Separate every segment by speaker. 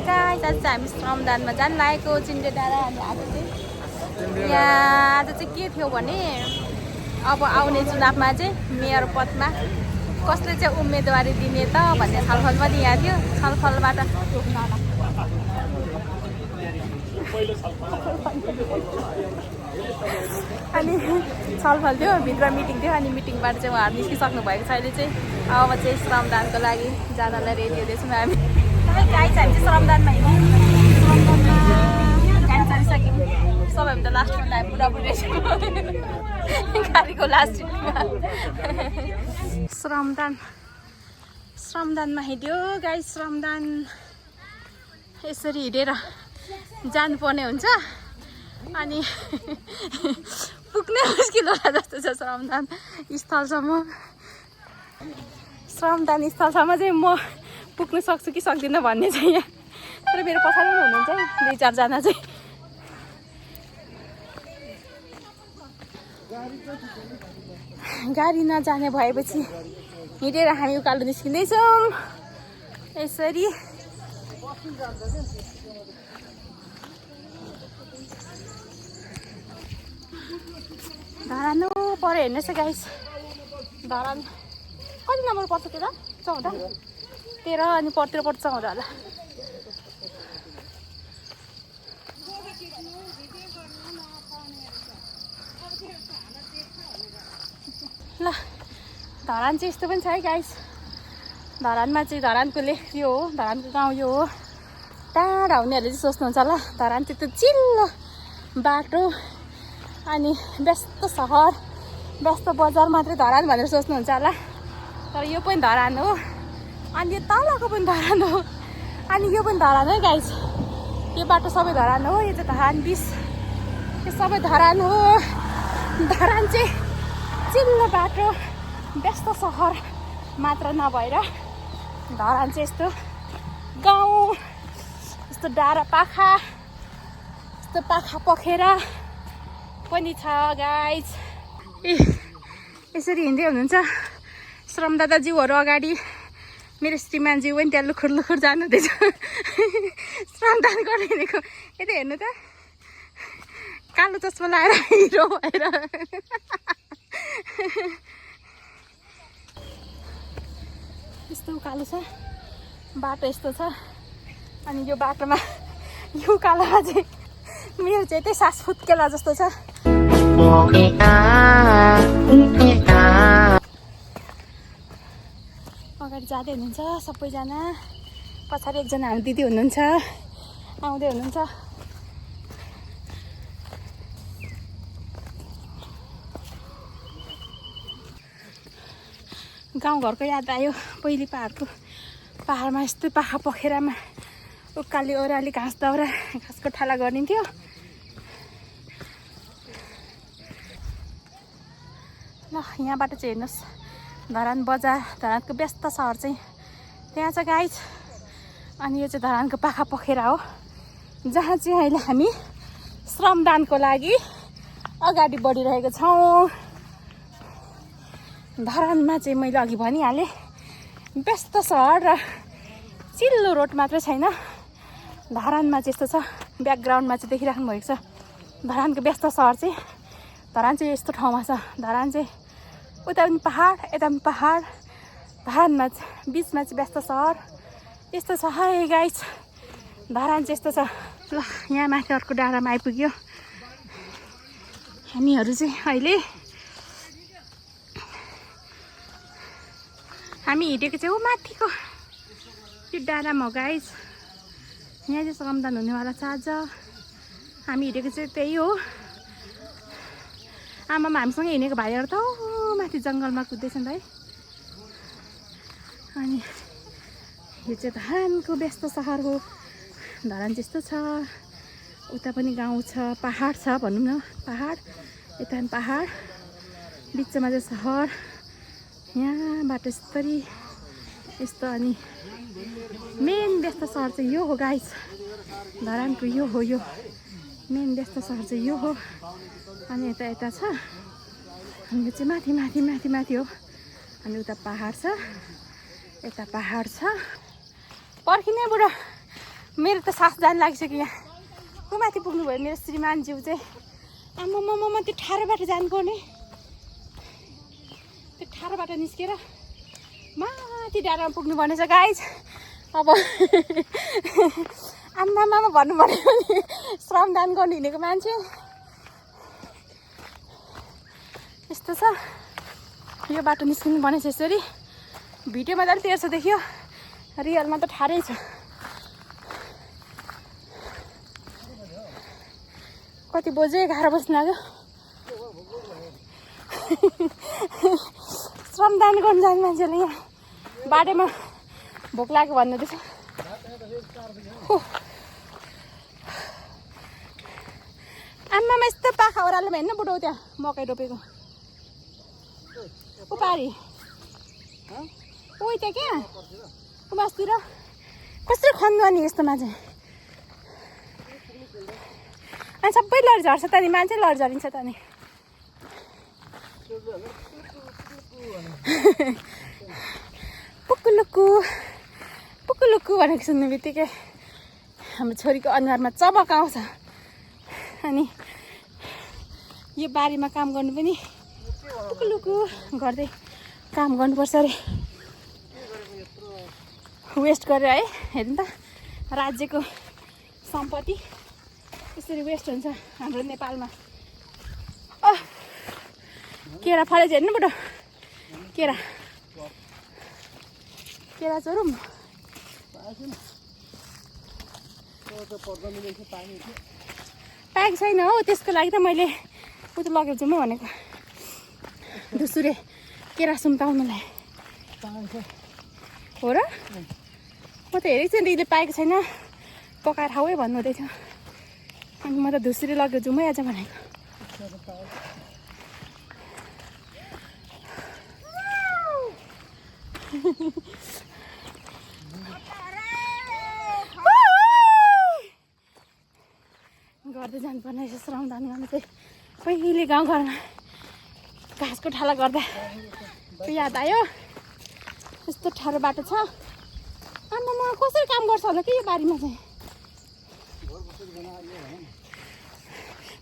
Speaker 1: Guys आज चाहिँ हामी श्रमदानमा जान लागेको चिन्डे डाँडा अनि आज चाहिँ यहाँ आज चाहिँ के थियो भने अब आउने चुनावमा चाहिँ मेयर पदमा कसले चाहिँ उम्मेदवारी दिने त भन्ने छलफल पनि यहाँ थियो। छलफलबाट अनि छलफल थियो, भित्र मिटिङ थियो अनि मिटिङबाट चाहिँ उहाँहरू निस्किसक्नु भएको छ। अहिले चाहिँ अब चाहिँ श्रमदानको लागि जानलाई रेडी हुँदैछौँ हामी। गाई चाहिँ हामी श्रमदानमा गाडी चलिसक्यौँ। सबैभन्दा लास्टमा हामी बुढाबुढी रहेछौँ गाडीको लास्ट सीटमा। श्रमदानमा हिँड्यो गाई। श्रमदान यसरी हिँडेर जानुपर्ने हुन्छ अनि पुग्नै मुस्किल होला जस्तो छ श्रमदान स्थलसम्म। श्रमदान स्थलसम्म चाहिँ म पुग्न सक्छु कि सक्दिनँ भन्ने चाहिँ यहाँ, तर मेरो पछाडि पनि हुनुहुन्छ है 2-4 जना चाहिँ। गाडी नजाने भएपछि हिँडेर हामी उकालो निस्किँदैछौँ यसरी। धरान पर हेर्नुहोस् गाइस। धरान कति नम्बर पर्छ त्यो 14 13 अनि परतिर पर्छ होला। ल धरान चाहिँ यस्तो पनि छ है गाइस। धरानमा चाहिँ धरानको लेक यो हो, धरानको गाउँ यो हो। टाढा हुनेहरूले चाहिँ सोच्नुहुन्छ होला धरान चाहिँ त्यो चिल्लो बाटो अनि व्यस्त सहर व्यस्त बजार मात्रै धरान भनेर सोच्नुहुन्छ होला, तर यो पनि धरान हो अनि यो तलको पनि धरान हो अनि यो पनि धरान है गाइस। यो बाटो सबै धरान हो, यो चाहिँ धरान 20 यो सबै धरान हो। धरान चाहिँ चिल्लो बाटो व्यस्त सहर मात्र नभएर धरान चाहिँ यस्तो गाउँ, यस्तो डाँडा पाखा, यस्तो पाखा पखेरा पनि छ गाइस। यसरी हिँड्दै हुनुहुन्छ श्रम दादाज्यूहरू अगाडि, मेरो श्रीमानज्यू पनि त्यहाँ लुखुर लुखुर जानुहुँदैछ श्रमदान गरेर हिँडेको। यता हेर्नु त कालो चस्मा लगाएर हिरो भएर यस्तो उकालो छ बाटो, यस्तो छ अनि यो बाटोमा यो उकालोमा चाहिँ मेरो चाहिँ यतै सास फुत्केला जस्तो छ। अगाडि जाँदै हुनुहुन्छ सबैजना, पछाडि एकजना हाम्रो दिदी हुनुहुन्छ आउँदै हुनुहुन्छ। गाउँघरको याद आयो पहिले पाहाडमा यस्तै पाखा पखेरामा उकाली ओह्राली घाँस दाउरा घाँसको ठाला गरिन्थ्यो। ल यहाँबाट चाहिँ हेर्नुहोस् धरान बजार, धरानको व्यस्त सहर चाहिँ त्यहाँ छ गाइस। अनि यो चाहिँ धरानको पाखा पखेरा हो जहाँ चाहिँ अहिले हामी श्रमदानको लागि अगाडि बढिरहेको छौँ। धरानमा चाहिँ मैले अघि भनिहालेँ व्यस्त सहर र चिल्लो रोड मात्रै छैन, धरानमा चाहिँ यस्तो छ। ब्याकग्राउन्डमा चाहिँ देखिराख्नु भएको छ धरानको व्यस्त सहर चाहिँ। धरान चाहिँ यस्तो ठाउँमा छ, धरान चाहिँ उता पनि पहाड यता पनि पहाड, धरानमा बिचमा चाहिँ व्यस्त सहर यस्तो छ है गाइस। धरान चाहिँ यस्तो छ। ल यहाँ माथि अर्को डाँडामा आइपुग्यो हामीहरू चाहिँ अहिले। हामी हिँडेको चाहिँ ऊ माथिको त्यो डाँडामा हो गाइस। यहाँ चाहिँ श्रमदान हुनेवाला छ आज। हामी हिँडेको चाहिँ त्यही हो। आमामा हामीसँगै हिँडेको भाइहरू त माथि जङ्गलमा कुद्दैछन् है। अनि यो चाहिँ धरानको व्यस्त सहर हो। धरान त्यस्तो छ, उता पनि गाउँ छ, पहाड छ भनौँ न, पहाड यता पनि पहाड, बिचमा चाहिँ सहर। यहाँबाट यस्तरी यस्तो अनि मेन व्यस्त सहर चाहिँ यो हो गाइस। धरानको यो हो, यो मेन व्यस्त सहर चाहिँ यो हो। अनि यता छ अनि यो चाहिँ माथि माथि माथि माथि हो अनि उता पहाड छ, यता पहाड छ। पर्खिने बुढा मेरो त सास जान लागिसक्यो यहाँ को माथि पुग्नुभयो मेरो श्रीमानज्यू चाहिँ आम्मामा त्यो ठाडो बाटो जानुपर्ने त्यो ठाडो बाटो निस्केर माथि डाँडामा पुग्नुपर्ने छ गाइज अब आम्मामा भन्नु पर्यो भने श्रमदान गर्नु हिँडेको मान्छे यस्तो छ यो बाटो निस्किनु पर्ने छ यसरी भिडियोमा त अलिक तेर्सो देखियो रियलमा त ठाडै छ कति बोझै गाह्रो बस्नु लाग्यो श्रमदान गर्नु जाने मान्छेले यहाँ बाटोमा भोक लाग्यो भन्नुहुँदैछ आम्मामा यस्तो पाखा ओह्रालोमा हेर्नु बुढो त्यहाँ मकै रोपेको उपारी ओइ त्यहाँ क्या उमासतिर कसरी खन्नु अनि यस्तोमा चाहिँ अनि सबै लड झर्छ त नि मान्छे लड झरिन्छ त नि पुकुलुकु पुकुलुकु भनेको सुन्ने बित्तिकै हाम्रो छोरीको अनुहारमा चमक आउँछ अनि यो बारीमा काम गर्नु पनि पुकुलुकु गर्दै काम गर्नुपर्छ अरे वेस्ट गरेर है हेर्नु त राज्यको सम्पत्ति यसरी वेस्ट हुन्छ हाम्रो नेपालमा केरा फलेछ हेर्नु बुढो केरा केरा चोरौँ पाएको छैन हौ त्यसको लागि त मैले उता लगेर जाउँ भनेको धुसुरे केरा सुम्ताउनुलाई हो र म त हेरेको छु नि दिदीले पाएको छैन पकाएर खाऊ है भन्नुहुँदै थियो अनि म त धुसुरे लगेर जाउँ है आज भनेको गर्दै जानुपर्ने रहेछ श्रमदान गर्नु चाहिँ पहिले गाउँघरमा घाँसको ठाला गर्दा याद आयो यस्तो ठाडो बाटो छ आमामा कसरी काम गर्छ होला कि यो बारीमा चाहिँ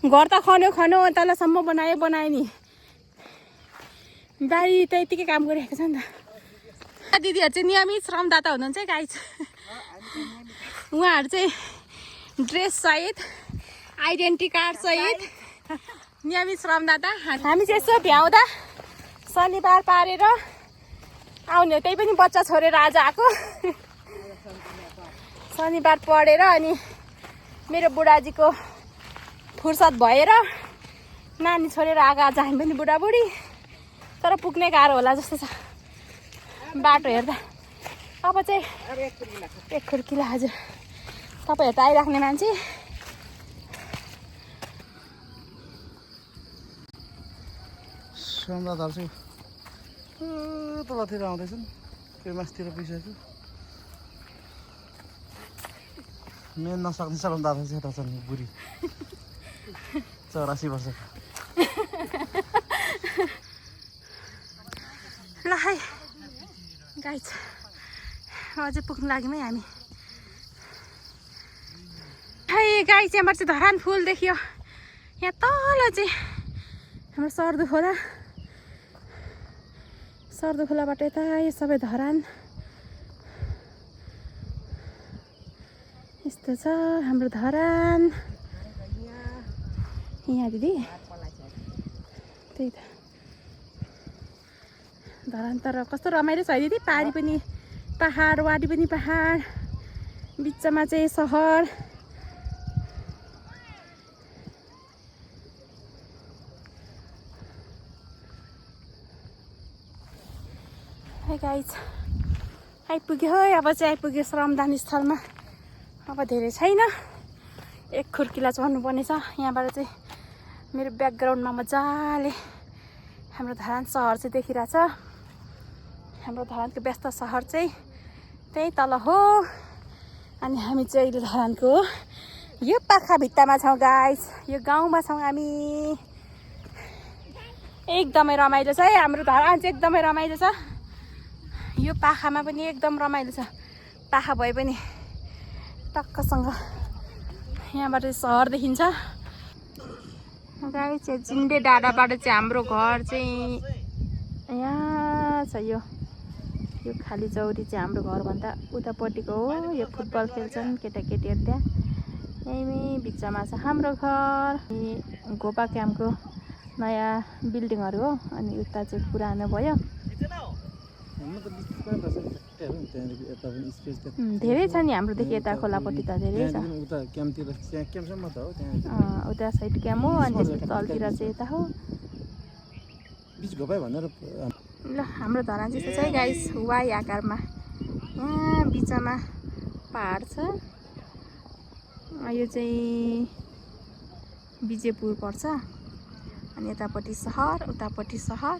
Speaker 1: घर त खन्यो खन्यो तलसम्म बनायो नि बारी त यतिकै काम गरिरहेको छ नि त दिदीहरू चाहिँ नियमित श्रमदाता हुनुहुन्छ है गाइज उहाँहरू चाहिँ ड्रेस सहित आइडेन्टिटी कार्ड सहित नियमित श्रमदाता हामी चाहिँ यसो भ्याउँदा शनिबार पारेर आउने त्यही पनि बच्चा छोडेर आज आएको शनिबार पढेर अनि मेरो बुढाजीको फुर्सद भएर नानी छोडेर आएको आज हामी पनि बुढाबुढी तर पुग्ने गाह्रो होला जस्तो छ बाटो हेर्दा अब चाहिँ एक खुर्किला हजुर तपाईँहरू त आइराख्ने मान्छे
Speaker 2: श्रमदाताहरू चाहिँ तलतिर आउँदैछन् त्यो मासतिर पुगिसक्यो मेन नसक्ने श्रमदाता चाहिँ यता छन् बुढी 84 वर्षको
Speaker 1: ल है गाइज अझै पुग्नु लाग्यौँ है हामी है गाइज यहाँबाट चाहिँ धरान फुल देखियो यहाँ तल चाहिँ हाम्रो सर्दो खोलाबाट यता यो सबै धरान यस्तो छ हाम्रो धरान यहाँ दिदी त्यही त धरान तर कस्तो रमाइलो छ दिदी पारी पनि पहाड वाडी पनि पहाड बिचमा चाहिँ सहर है गाइज आइपुग्यो है अब चाहिँ आइपुग्यो श्रमदान स्थलमा अब धेरै छैन एक खुर्किला चढ्नु पर्ने छ यहाँबाट चाहिँ मेरो ब्याकग्राउन्डमा मजाले हाम्रो धरान सहर चाहिँ देखिरहेछ हाम्रो धरानको व्यस्त सहर चाहिँ त्यही तल हो अनि हामी चाहिँ अहिले धरानको यो पाखा भित्तामा छौँ गाइस यो गाउँमा छौँ हामी एकदमै रमाइलो छ है हाम्रो धरान चाहिँ एकदमै रमाइलो छ यो पाखामा पनि एकदम रमाइलो छ पाखा भए पनि टक्कसँग यहाँबाट सहर देखिन्छ। गाई चाहिँ जिन्डे डाँडाबाट चाहिँ हाम्रो घर चाहिँ यहाँ छ। यो खाली चौरी चाहिँ हाम्रो घरभन्दा उतापट्टिको हो। यो फुटबल खेल्छन् केटाकेटीहरू त्यहाँ। यहीँ बिचमा छ हाम्रो घर। गोपा क्याम्पको नयाँ बिल्डिङहरू हो। अनि उता चाहिँ पुरानो भयो। धेरै छ नि हाम्रोदेखि यता खोलापट्टि त धेरै छ। उता साइड क्याम्प हो अनि त्यसपछि तलतिर चाहिँ यता हो। ल हाम्रो धरान चाहिँ छ गाइस वाइ आकारमा। यहाँ बिचमा पहाड छ। यो चाहिँ विजयपुर पर्छ। अनि यतापट्टि सहर उतापट्टि सहर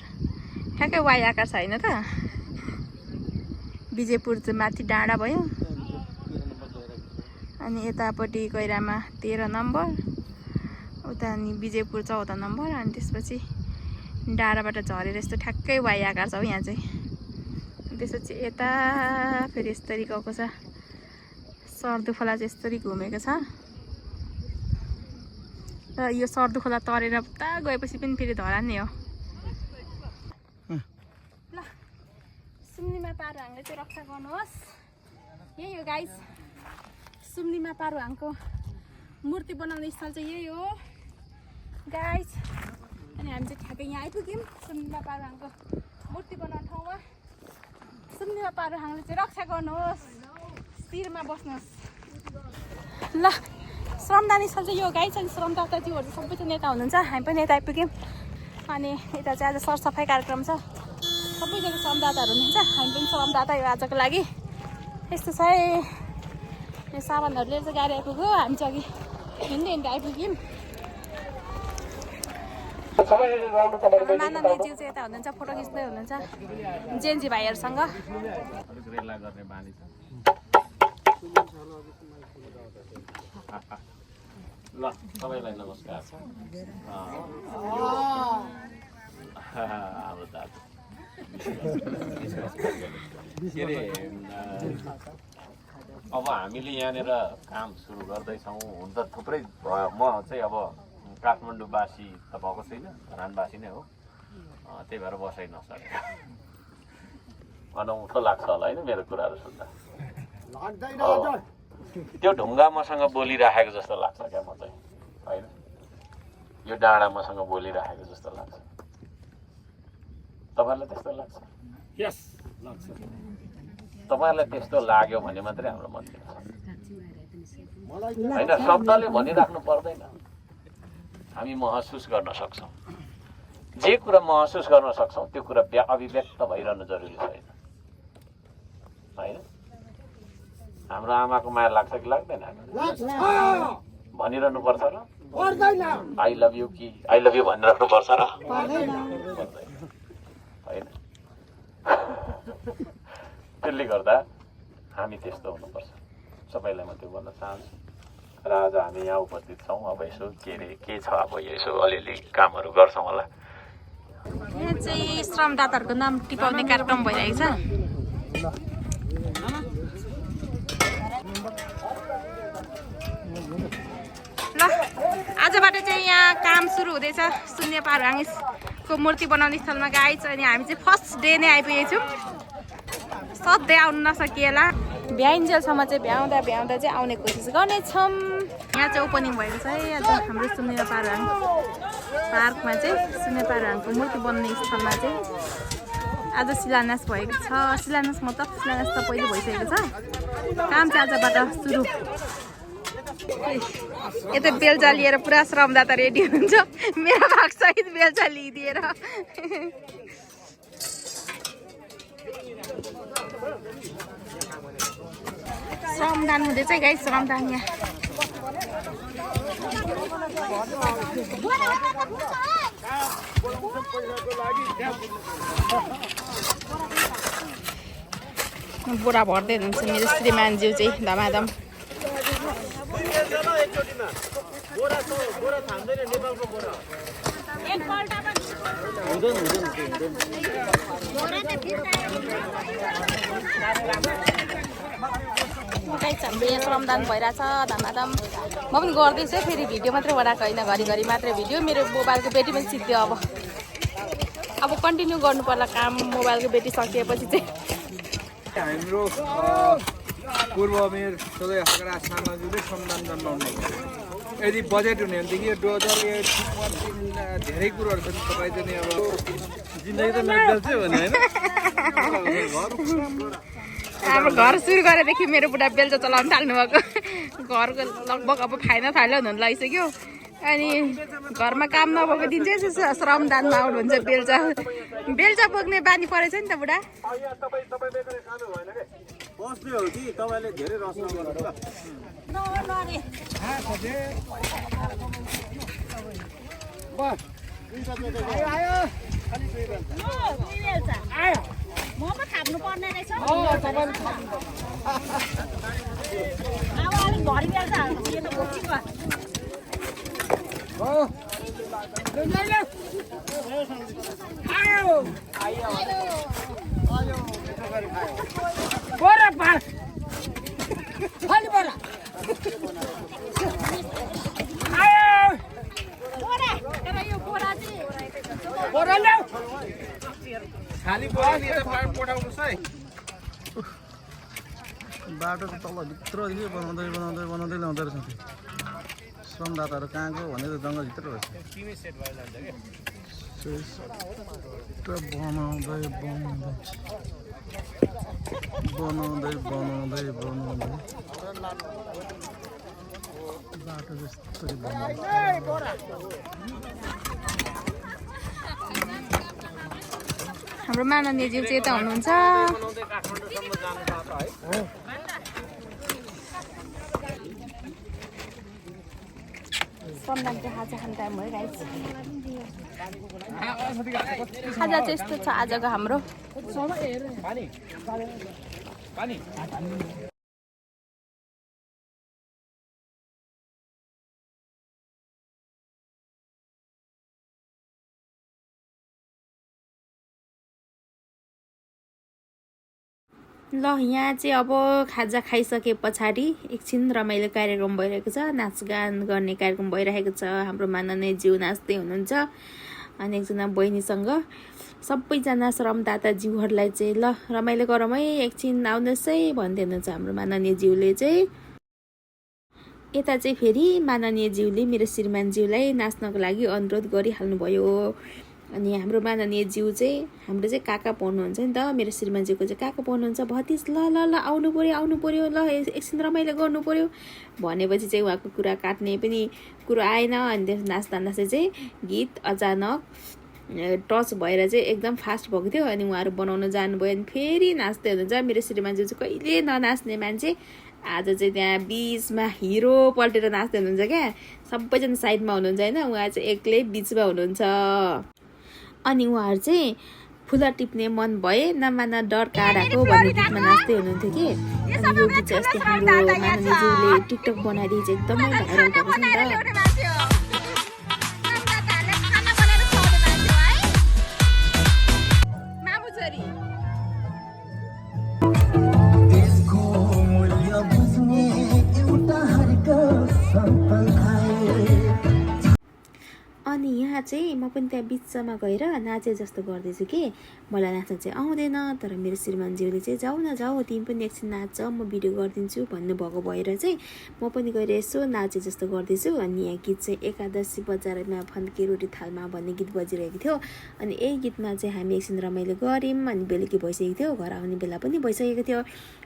Speaker 1: ठ्याक्कै वाइ आकार छ होइन त। विजयपुर चाहिँ माथि डाँडा भयो। अनि यतापट्टि गैरामा 13 नम्बर उता अनि विजयपुर 14 नम्बर। अनि त्यसपछि डाँडाबाट झरेर यस्तो ठ्याक्कै वाइ आकार छ हो यहाँ चाहिँ। त्यसपछि यता फेरि यसरी गएको छ। सर्दु खोला चाहिँ यसरी घुमेको छ। र यो सर्दु खोला तरेर उता गएपछि पनि फेरि धरान नै हो। ल सुम्निमा पारुहाङले चाहिँ रक्षा गर्नुहोस्। यही हो गाइस सुम्निमा पारुहाङको मूर्ति बनाउने स्थल चाहिँ यही हो गाइस। अनि हामी चाहिँ ठ्याक्कै यहाँ आइपुग्यौँ सुम्निमा पारुहाङको मूर्ति बनाउने ठाउँमा। सुम्निमा पारुहाङले चाहिँ रक्षा गर्नुहोस्। शिरमा बस्नुहोस्। ल श्रमदानी स्थल चाहिँ यो गाइस। अनि श्रमदाताज्यूहरू सबैजना यता हुनुहुन्छ। हामी पनि यता आइपुग्यौँ। अनि यता चाहिँ आज सरसफाइ कार्यक्रम छ। सबैजना श्रमदाताहरू हुनुहुन्छ। हामी पनि श्रमदाता यो आजको लागि। यस्तो छ है। यो सामानहरू लिएर चाहिँ गाडी आइपुग्यो। हामी चाहिँ अघि हिँड्दै आइपुग्यौँ। नानाज्यू चाहिँ यता हुनुहुन्छ फोटो खिच्दै हुनुहुन्छ जेन्जी भाइहरूसँग।
Speaker 3: ल सबैलाई नमस्कार। हाम्रो दाजु के अरे अब हामीले यहाँनिर काम सुरु गर्दैछौँ। हुन त थुप्रै म चाहिँ अब काठमाडौँवासी त भएको छैन धरानवासी नै हो। त्यही भएर बसाइ नसकेको अनौठो लाग्छ होला होइन मेरो कुराहरू सुन्दा। त्यो ढुङ्गा मसँग बोलिराखेको जस्तो लाग्छ क्या म चाहिँ होइन। यो डाँडा मसँग बोलिराखेको जस्तो लाग्छ। तपाईँहरूलाई त्यस्तो लाग्छ? यस लाग्छ। तपाईँहरूलाई त्यस्तो लाग्यो भने मात्रै हाम्रो मन दिन्छ होइन। शब्दले भनिराख्नु पर्दैन। हामी महसुस गर्न सक्छौँ। जे कुरा महसुस गर्न सक्छौँ त्यो कुरा अभिव्यक्त भइरहनु जरुरी छैन होइन। हाम्रो आमाको माया लाग्छ कि लाग्दैन? भनिरहनु पर्छ र? आई लभ यु कि आई लभ यु भनिराख्नु पर्छ र? होइन। त्यसले गर्दा हामी त्यस्तो हुनुपर्छ। सबैलाई म त्यो भन्न चाहन्छु। र आज हामी यहाँ उपस्थित छौँ। अब यसो के छ अब यसो अलिअलि कामहरू गर्छौँ होला।
Speaker 1: यहाँ चाहिँ श्रमदाताहरूको नाम टिपाउने कार्यक्रम भइरहेको छ। ल आजबाट चाहिँ यहाँ काम सुरु हुँदैछ सुम्निमा पारुहाङको मूर्ति बनाउने स्थलमा गाइस। अनि हामी चाहिँ फर्स्ट डे नै आइपुगेको छौँ। सधैँ आउनु नसकिएला। भ्याइन्जेलसम्म चाहिँ भ्याउँदा चाहिँ आउने कोसिस गर्नेछौँ। यहाँ चाहिँ ओपनिङ भएको छ है आज हाम्रो सुम्निमा पारुहाङ पार्कमा चाहिँ। सुम्निमा पारुहाङको मूर्ति बनाउने स्थलमा चाहिँ आज शिलान्यास भएको छ। शिलान्यास मतलब शिलान्यास त पहिले भइसकेको छ। काम चाहिँ आजबाट सुरु। यता बेलचा लिएर पुरा श्रमदाता रेडी हुनुहुन्छ। मेरो भागसहित बेलचा लिइदिएर श्रमदान हुँदैछ गाइस। श्रमदान यहाँ बोरा भर्दै हुनुहुन्छ मेरो श्रीमानज्यू चाहिँ धमाधम। गाइस हाम्रो यहाँ श्रमदान भइरहेछ धमाधम। म पनि गर्दैछु फेरि भिडियो मात्रै बनाएको होइन, घरिघरि मात्रै भिडियो। मेरो मोबाइलको ब्याट्री पनि सिद्धियो। अब कन्टिन्यू गर्नु पर्ला काम मोबाइलको ब्याट्री सकिएपछि चाहिँ।
Speaker 4: हाम्रो पूर्व मेयर सधैँ हकरा सामाजुले श्रमदान जनाउने यदि बजेट हुने भनेदेखि यो डोजर यो धेरै कुरोहरू छन्। तपाईँ चाहिँ अब जिन्दगी त नबेल्छै भने होइन
Speaker 1: अब घर सुरु गरेदेखि मेरो बुढा बेल्चा चलाउनु थाल्नु भएको। घरको लगभग अब खाइन थाल्यो हुनु लागिसक्यो। अनि घरमा काम नभएको दिन चाहिँ श्रमदानमा आउनुहुन्छ। बेल्चा बोक्ने बानी परेछ नि त बुढा।
Speaker 2: बस्ने हो कि तपाईँले धेरै रस नगर्नु ल।
Speaker 5: म पो थाप्नु पर्ने रहेछ। अब अलिक घरि बेल्छ यो त बोकिन्छ।
Speaker 4: खाली बोरा लिएर पठाउनुहोस् है।
Speaker 2: बाटो त तल भित्रदेखि बनाउँदै ल्याउँदो रहेछ त्यो। श्रमदाताहरू कहाँको भने त जङ्गलभित्र रहेछ। बनाउँदै बाटो जस्तो
Speaker 1: हाम्रो माननीयज्यू चाहिँ यता हुनुहुन्छ। श्रमदान चाहिँ खाजा खाने टाइम भयो गाइस। खाजा चाहिँ यस्तो छ आजको हाम्रो। ल यहाँ चाहिँ अब खाजा खाइसके पछाडि एकछिन रमाइलो कार्यक्रम भइरहेको छ। नाचगान गर्ने कार्यक्रम भइरहेको छ। हाम्रो माननीय ज्यू नाच्दै हुनुहुन्छ। अनि एकजना बहिनीसँग सबैजना श्रमदाता ज्यूहरूलाई चाहिँ ल रमाइलो गरौँ है, एकछिन आउनुहोस् है भन्दै हुनुहुन्छ हाम्रो माननीय ज्यूले चाहिँ। यता चाहिँ फेरि माननीय ज्यूले मेरो श्रीमान ज्यूलाई नाच्नको लागि अनुरोध गरिहाल्नुभयो। अनि हाम्रो माननीय ज्यू चाहिँ हाम्रो चाहिँ काका पढ्नुहुन्छ नि त। मेरो श्रीमानज्यूको चाहिँ काका पढ्नुहुन्छ। भतिज ल ल ल आउनु पर्यो ल एकछिन रमाइलो गर्नु पर्यो भनेपछि चाहिँ उहाँको कुरा काट्ने पनि कुरो आएन। अनि त्यस नाच्दा चाहिँ गीत अचानक टच भएर चाहिँ एकदम फास्ट भएको थियो। अनि उहाँहरू बनाउन जानुभयो। अनि फेरि नाच्दै हुनुहुन्छ। मेरो श्रीमानज्यू चाहिँ कहिले ननाच्ने मान्छे आज चाहिँ त्यहाँ बिचमा हिरो पल्टेर नाच्दै हुनुहुन्छ क्या। सबैजना साइडमा हुनुहुन्छ होइन, उहाँ चाहिँ एक्लै बिचमा हुनुहुन्छ। अनि उहाँहरू चाहिँ फुला टिप्ने मन भए नमान डर काडाको भन्ने गीतमा नाच्दै हुनुहुन्थ्यो कि। अनि यो गीत चाहिँ अस्ति हाम्रो माननीयज्यूले टिकटक बनाइदिए चाहिँ एकदमै भाइरल भएको छ नि त। अनि यहाँ चाहिँ म पनि त्यहाँ बिचमा गएर नाचे जस्तो गर्दैछु कि। मलाई नाच्न चाहिँ आउँदैन, तर मेरो श्रीमानज्यूले चाहिँ जाऊ न जाऊ तिमी पनि एकछिन नाच म भिडियो गरिदिन्छु भन्नुभएको भएर चाहिँ म पनि गएर यसो नाचे जस्तो गर्दैछु। अनि यहाँ गीत चाहिँ एकादशी बजारमा फन्के रोटी थालमा भन्ने गीत बजिरहेको थियो। अनि यही गीतमा चाहिँ हामी एकछिन रमाइलो गऱ्यौँ। अनि बेलुकी भइसकेको थियो, घर आउने बेला पनि भइसकेको थियो।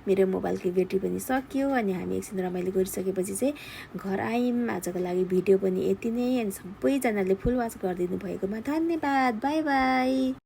Speaker 1: मेरो मोबाइलको ब्याट्री पनि सकियो। अनि हामी एकछिन रमाइलो गरिसकेपछि चाहिँ घर आयौँ। आजको लागि भिडियो पनि यति नै। अनि सबैजनाले फुल वाच गरिदिनु भएकोमा धन्यवाद। By by.